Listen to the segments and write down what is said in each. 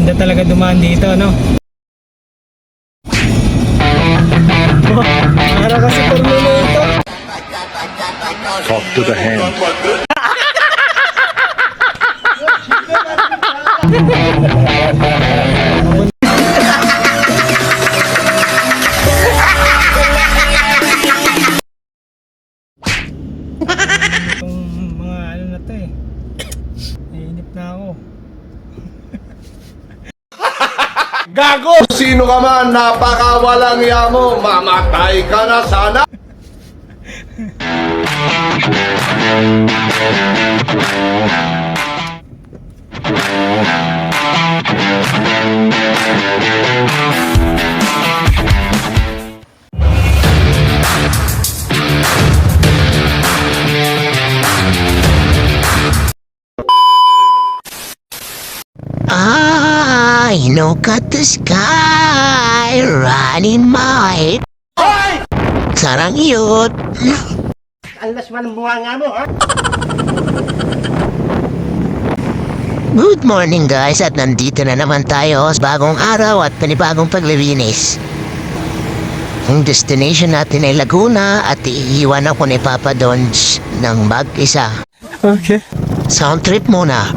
Maganda talaga dumaan dito, no? Oh, para kasi Terminator. Talk to the hand. Itong mga ano na to eh. Nainip na ako. Gago! Sino ka man, napakawalang yamo, mamatay ka na sana! I look at the sky, running my sarang iyot. Alas man ang bunga mo, ha? Good morning guys, at nandito na naman tayo sa bagong araw at panibagong paglilinis. Ang destination natin ay Laguna at iiwan ako ni Papa Dons ng mag-isa. Okay. Sound trip muna.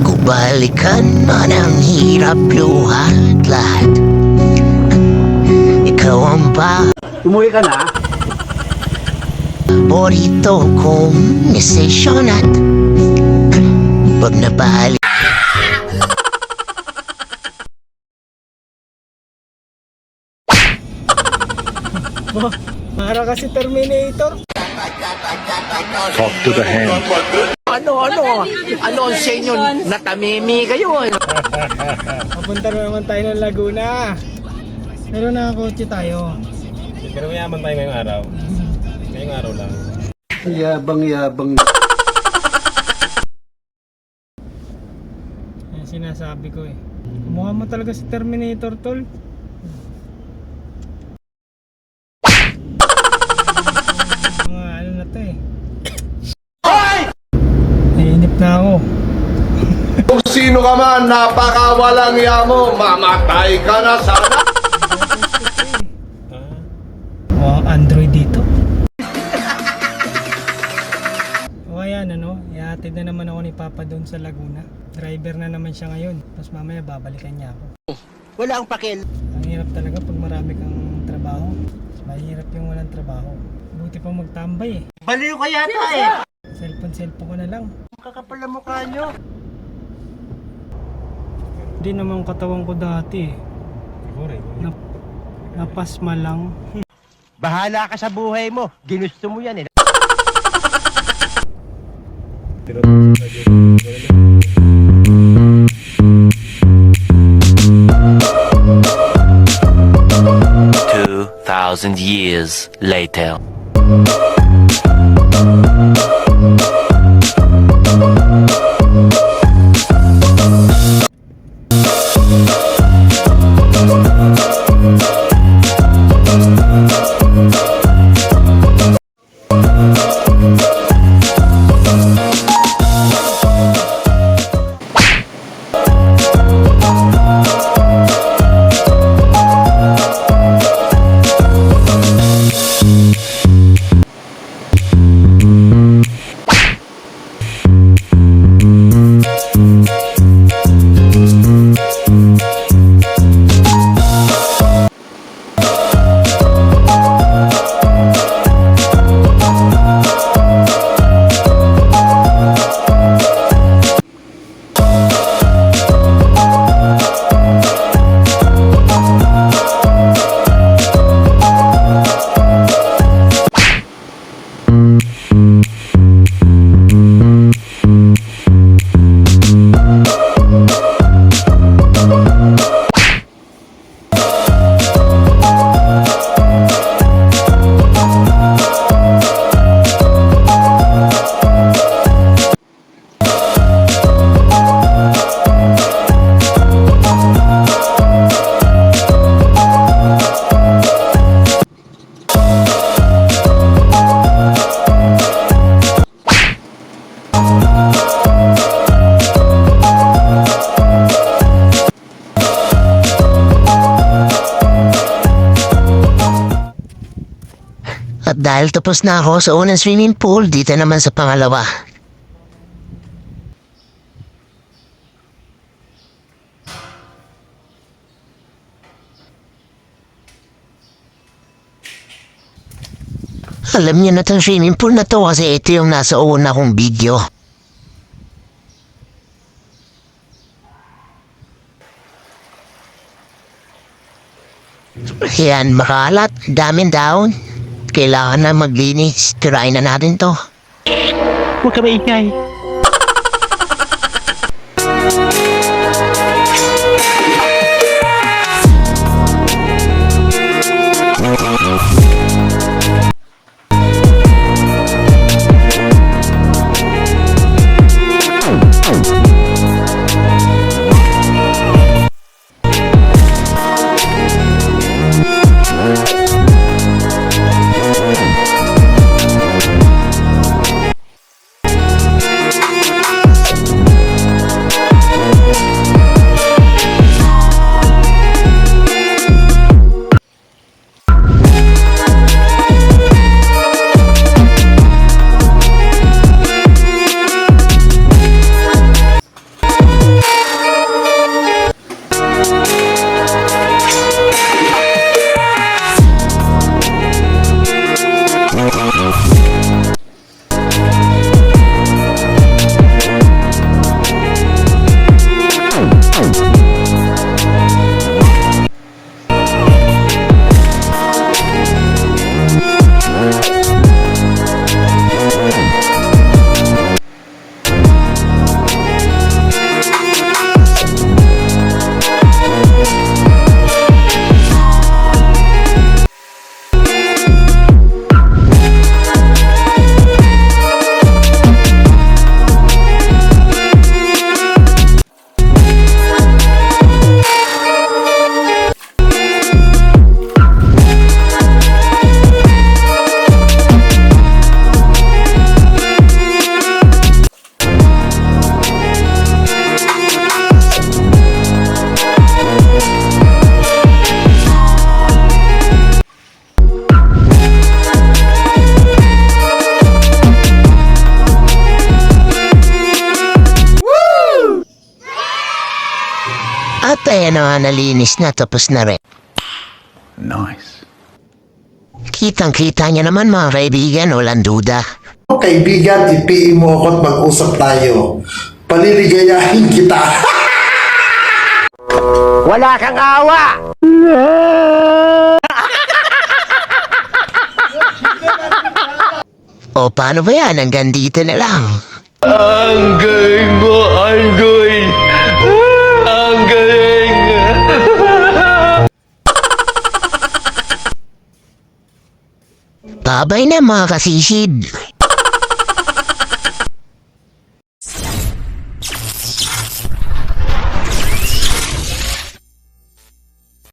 Kubalikan man ang hirap luhat lahat. Ikaw ang Umuwi ka na? paborito kong desisyon at pag nabali. Oh, para kasi Terminator. Talk to the hand. Ano ang sa inyo? Natamimi kayo, Papunta na naman tayo ng Laguna. Pero nakakotse tayo. Pero mayaman tayo ngayong araw. Ngayong araw lang. Yabang. Yan sinasabi ko eh. Mukha mo talaga si Terminator, tol. Mga ano na to eh. Nainip na ako. Kung sino ka man, napakawalang yamo, mamatay ka na sana! Wow, Android dito. O ayan ano, ihatid na naman ako ni Papa doon sa Laguna. Driver na naman siya ngayon. Tapos mamaya babalikan niya ako. Wala akong pakil. Ang hirap talaga pag marami kang trabaho. Mahirap yung walang trabaho. Buti pa magtambay eh. Baliw ka yata eh. Cellphone ko na lang. Kakapal na mukha nyo. Hindi naman katawan ko dati eh. Napasma lang. Bahala ka sa buhay mo. Ginusto mo yan eh. Thousand years later. dahil tapos na ako sa unang swimming pool, dito naman sa pangalawa. Alam niyo na itong swimming pool na to kasi ito yung nasa una kong video. Yan, makalat, daming daon. Kailangan na maglinis, tirain na natin to. Huwag ka maingay. At ayan na nga, nalinis na, tapos na rin. Nice. Kitang-kita niya naman mga kaibigan, walang duda. Kaibigan, ipiin mo ako at mag-usap tayo. Paliligayahin kita. Wala kang awa! O paano ba yan? Hanggang dito na lang. Ang galing mo, Anggoy! Ang galing! Babay na mga kasisid.